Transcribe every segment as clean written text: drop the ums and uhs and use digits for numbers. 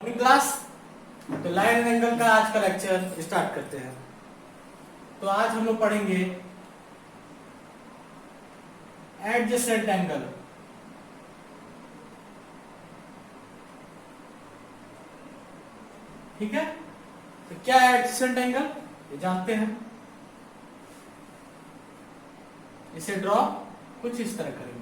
Class. तो line and angle का आज का लेक्चर स्टार्ट करते हैं। तो आज हम लोग पढ़ेंगे एडजेसेंट एंगल। ठीक है, तो क्या है एडजेसेंट एंगल ये जानते हैं। इसे ड्रॉ कुछ इस तरह करेंगे।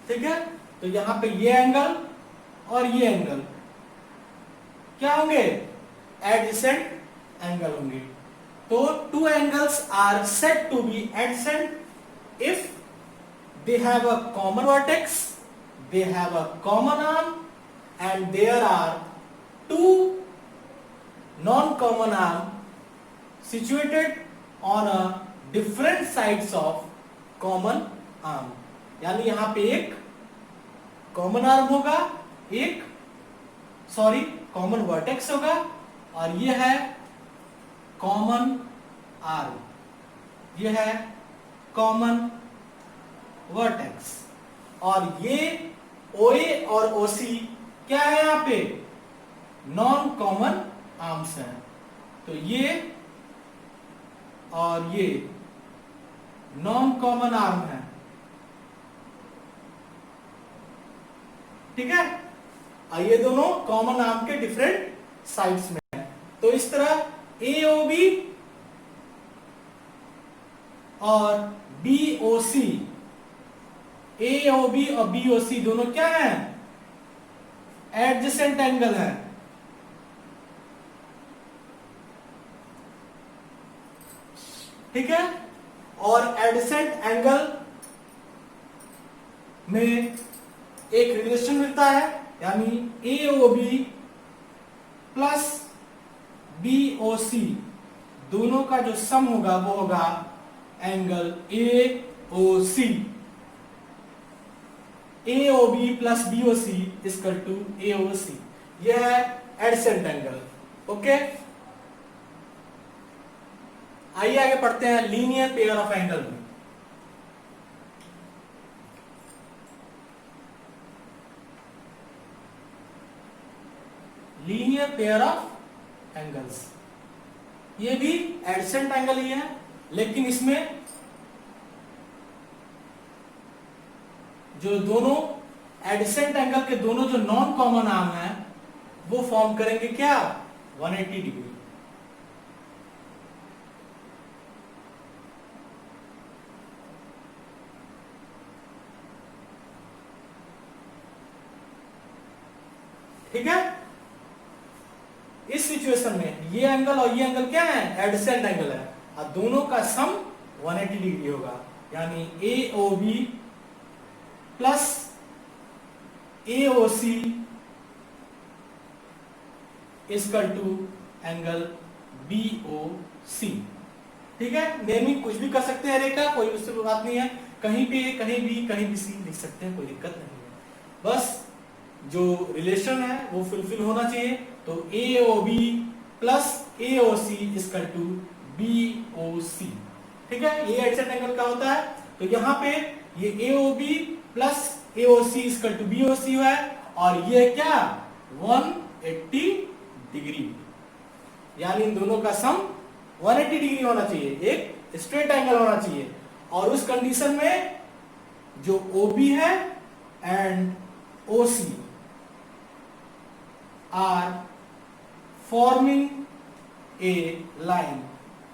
ठीक है, तो यहां पे ये एंगल और ये एंगल क्या होंगे, एडजेसेंट एंगल होंगे। तो two angles are said to be adjacent if they have a common vertex, they have a common arm, and there are two non-common arm situated on a different sides of common arm। यानी यहां पे एक common arm होगा, एक common vertex होगा, और ये है कॉमन आर्म, ये है कॉमन वर्टेक्स। और ये OA और OC क्या है, यहां पे नॉन कॉमन आर्म्स हैं। तो ये और ये नॉन कॉमन आर्म है। ठीक है, और ये दोनों कॉमन आर्म के डिफरेंट साइड्स में है। तो इस तरह AOB और BOC, AOB और BOC दोनों क्या है, एडजेसेंट एंगल है। ठीक है, और एडजेसेंट एंगल में एक रिलेशन मिलता है, यानी AOB प्लस BOC दोनों का जो सम होगा वो होगा angle AOC। AOB plus BOC equal to AOC, यह है एडजेसेंट एंगल। ओके, आइए आगे पढ़ते हैं लीनियर पेयर ऑफ एंगल में। लीनियर पेयर ऑफ एंगल्स, ये भी एडजेसेंट एंगल ही है, लेकिन इसमें जो दोनों एडजेसेंट एंगल के दोनों जो नॉन कॉमन आर्म है वो फॉर्म करेंगे क्या, 180 डिग्री। ठीक है, इस सिचुएशन में ये एंगल और ये एंगल क्या है, एडजेसेंट एंगल है, और दोनों का सम 180 डिग्री होगा। यानी AOB plus AOC equal to angle BOC। ठीक है, नेमिंग कुछ भी कर सकते हैं रेखा, कोई उससे बात नहीं है, कहीं भी कहीं भी सी लिख सकते हैं, कोई दिक्कत नहीं है। बस जो रिलेशन है वो फुलफिल होना चाहिए। तो AOB plus AOC equal to BOC। ठीक है, ये एडजेसेंट एंगल का होता है। तो यहां पे ये AOB plus AOC equal to BOC है, और ये क्या 180 डिग्री, यानी इन दोनों का सम 180 डिग्री होना चाहिए, एक स्ट्रेट एंगल होना चाहिए। और उस कंडीशन में जो OB है and OC are forming a line,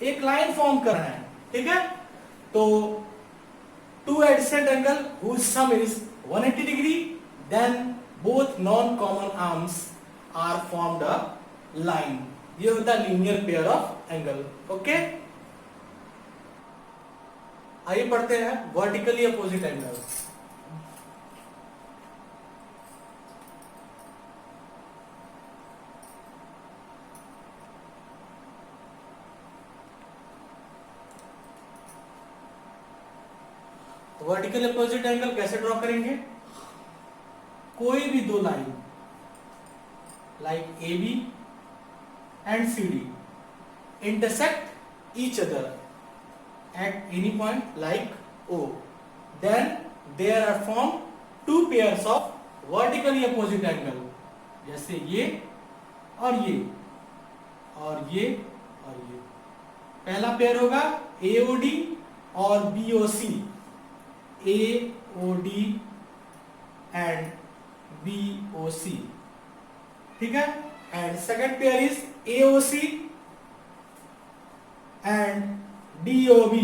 एक लाइन फॉर्म कर रहे हैं। ठीक है, तो two adjacent angle whose sum is 180 degree, then both non-common arms are formed a line। ये होता है linear pair of angle. Okay, आइए पढ़ते हैं vertically opposite angle. Vertical opposite angle कैसे ड्रॉ करेंगे, कोई भी दो line like AB and CD intersect each other at any point like O. Then there are formed two pairs of vertically opposite angle, जैसे ये और ये और ये और ये। पहला पेयर होगा AOD और BOC, AOD एंड BOC, ठीक है। And second pair is AOC and DOB,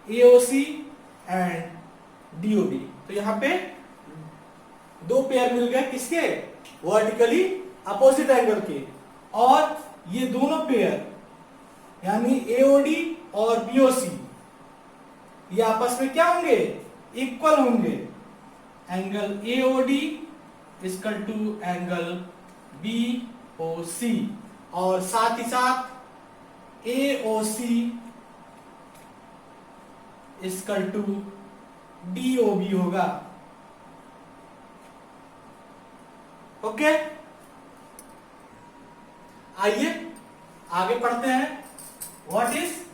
AOC and DOB। तो यहां पे दो पेयर मिल गए किसके, वर्टिकली अपोजिट एंगल के। और ये दोनों पेयर यानी AOD और BOC ये आपस में क्या होंगे, इक्वल होंगे। Angle AOD equal to angle BOC और साथ ही साथ AOC इक्वल टू DOB होगा। ओके, आइए आगे पढ़ते हैं। What is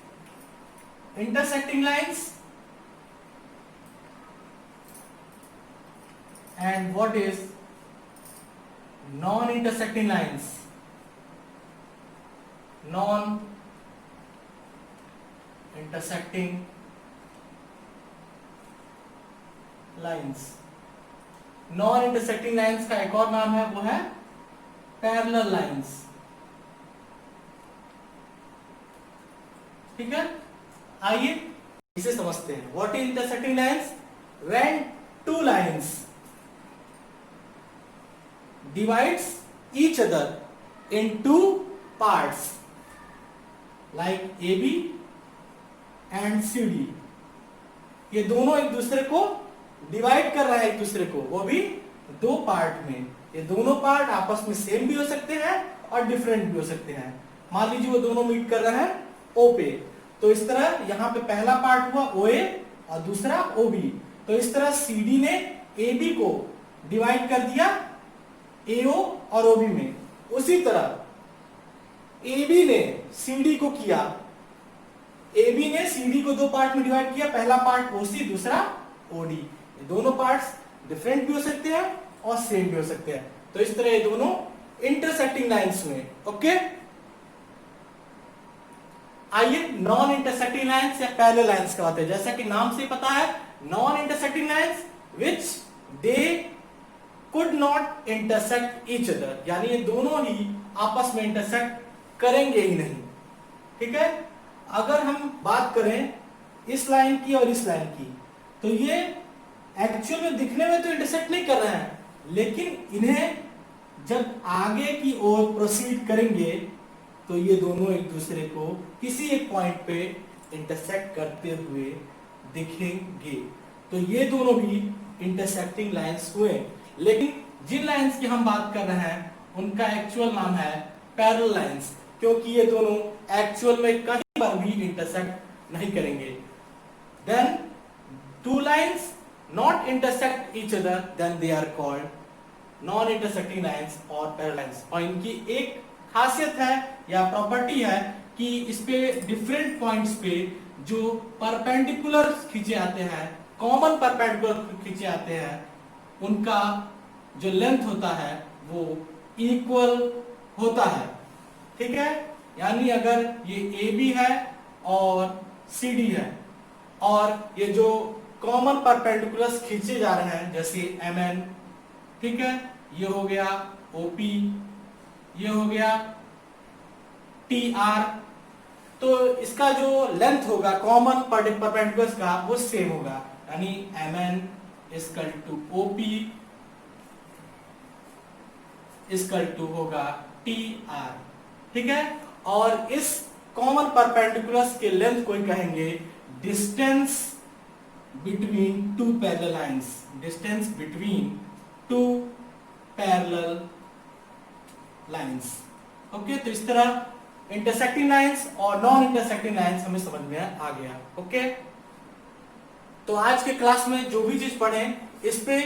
intersecting lines and what is non-intersecting lines? Non-intersecting lines, non-intersecting lines का एक और नाम है, वो है parallel lines, ठीक है। आइए इसे समझते हैं। What is intersecting lines? When two lines divides each other in two parts like AB and CD, ये दोनों एक दूसरे को डिवाइड कर रहा है, एक दूसरे को, वो भी दो पार्ट में। ये दोनों पार्ट आपस में सेम भी हो सकते हैं और डिफरेंट भी हो सकते हैं। मान लीजिए वो दोनों मीट कर रहे हैं O पे, तो इस तरह यहाँ पे पहला पार्ट हुआ OA और दूसरा OB। तो इस तरह CD ने AB को डिवाइड कर दिया AO और OB में। उसी तरह AB ने CD को किया, AB ने CD को दो पार्ट में डिवाइड किया, पहला पार्ट OC दूसरा OD। ये दोनों पार्ट्स डिफरेंट भी हो सकते हैं और सेम भी हो सकते हैं। तो इस तरह ये दोनों इंटरसेक्टिंग लाइंस हुए। ओके, आइए नॉन इंटरसेक्टिंग लाइंस या पैरेलल लाइंस का बात है। जैसा कि नाम से पता है, non intersecting lines which they could not intersect each other, यानी ये दोनों ही आपस में इंटरसेक्ट करेंगे ही नहीं, ठीक है। अगर हम बात करें इस लाइन की और इस लाइन की, तो ये एक्चुअल में दिखने में तो इंटरसेक्ट नहीं कर रहे हैं, लेकिन इन्हें जब आगे की ओर प्रोसीड करेंगे तो ये दोनों एक दूसरे को किसी एक पॉइंट पे इंटरसेक्ट करते हुए दिखेंगे। तो ये दोनों भी इंटरसेक्टिंग लाइंस हुए। लेकिन जिन लाइंस की हम बात कर रहे हैं उनका एक्चुअल नाम है पैरेलल लाइंस, क्योंकि ये दोनों एक्चुअल में कहीं पर भी इंटरसेक्ट नहीं करेंगे। Then two lines not intersect each other, then they are called non intersecting lines और पैरेलल लाइंस। और इनकी एक खासियत है या प्रॉपर्टी है कि इस पे डिफरेंट पॉइंट्स पे जो परपेंडिकुलर खींचे आते हैं, कॉमन परपेंडिकुलर खींचे आते हैं, उनका जो लेंथ होता है वो इक्वल होता है, ठीक है। यानी अगर ये AB है और CD है और ये जो कॉमन परपेंडिकुलर्स खींचे जा रहे हैं जैसे MN, ठीक है, ये हो गया OP, ये हो गया TR, तो इसका जो लेंथ होगा कॉमन परपेंडिकुलर्स का वो सेम होगा, यानी MN equal to OP equal to होगा TR, ठीक है। और इस कॉमन परपेंडिकुलर्स के लेंथ को कहेंगे distance between two parallel lines, distance between two parallel lines. Okay, तो इस तरह इंटरसेक्टिंग लाइंस और नॉन इंटरसेक्टिंग लाइंस हमें समझ में आ गया। ओके, तो आज के क्लास में जो भी चीज पढ़े इस पे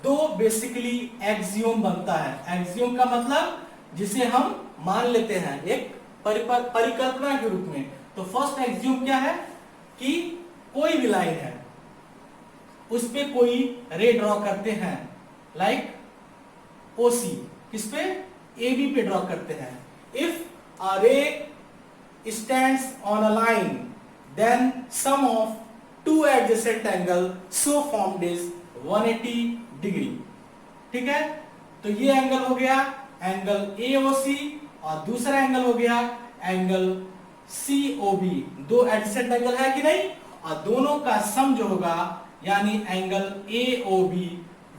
दो बेसिकली एक्सियोम बनता है। एक्सियोम का मतलब जिसे हम मान लेते हैं एक परिकल्पना के रूप में। तो फर्स्ट एक्सियोम क्या है? कि कोई भी लाइन है उस पे कोई रे ड्रॉ करते हैं, लाइक OC, किस पे, AB पे ड्रॉ करते हैं। इफ अ रे stands on a line, then sum of two adjacent angle so formed is 180 degree. ठीक है, तो ये एंगल हो गया एंगल AOC और दूसरा एंगल हो गया एंगल COB। दो एडजेसेंट एंगल है कि नहीं, और दोनों का सम जो होगा यानी एंगल AOB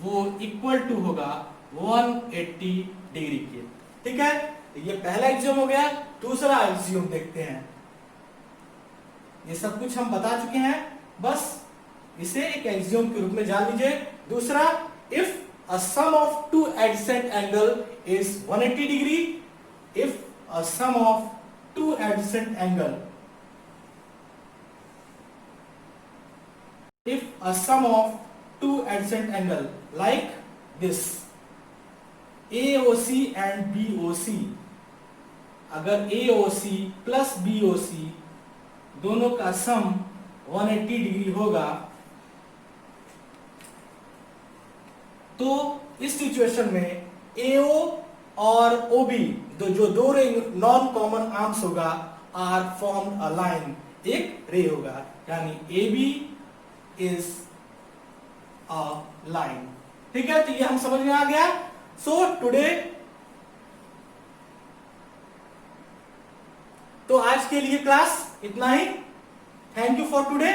वो इक्वल टू होगा 180 डिग्री के। ठीक है, ये पहला एक्सियोम हो गया। दूसरा एक्सियोम देखते हैं। ये सब कुछ हम बता चुके हैं, बस इसे एक एक्सियोम के रूप में जान लीजिए। दूसरा, if a sum of two adjacent angle is 180 degree, if a sum of two adjacent angle, if a sum of two adjacent angle like this AOC and BOC, अगर AOC प्लस BOC दोनों का सम 180 degree होगा, तो इस situation में AO और OB जो दो नॉन कॉमन आर्म्स होगा आर फॉर्म अ लाइन, एक रे होगा, यानी AB इज अ लाइन। ठीक है, तो ये हम समझ में आ गया। सो टुडे, तो आज के लिए क्लास इतना ही। Thank you for today.